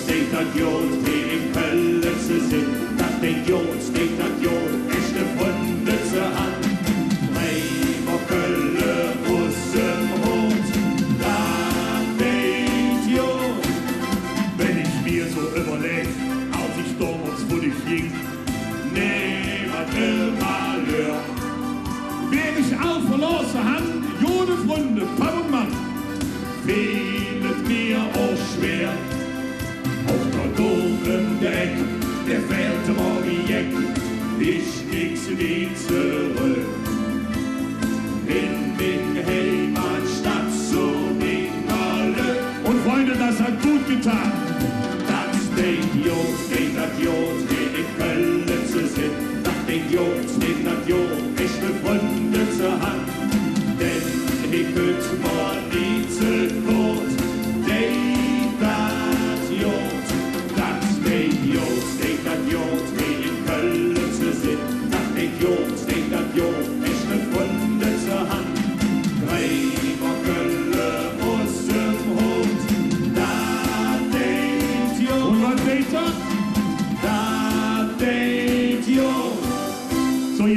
steht das Jod, die in Köln zu sind. Das steht das Jod, echte Freunde zur Hand. Bremer, Köln, Russen, Rot, das steht Jod. Wenn ich mir so überleg, als ich damals, wo ich ging, niemand will mal hören. Wer ich auch verlassen hat, Jode, Freunde, Papa und Mann, fehlt mir auch schwer. Auf der doofen Deck, der fährt morgen Jeck, ich nix wie zurück. In den Heimatstadt so in Malle. Und Freunde, das hat gut getan. Das steht das Jod, die in Köln zu sind. Das steht das Jod, echte Freunde zur Hand. Denn ich könnt mal nie zu kurz. Steht das Jod, steht das Jod, die in Köln zu sind. Das steht das Jod, echte Freunde zur Hand. Bremer, Köln, Russen, Rot, da steht Jod. Und was steht da?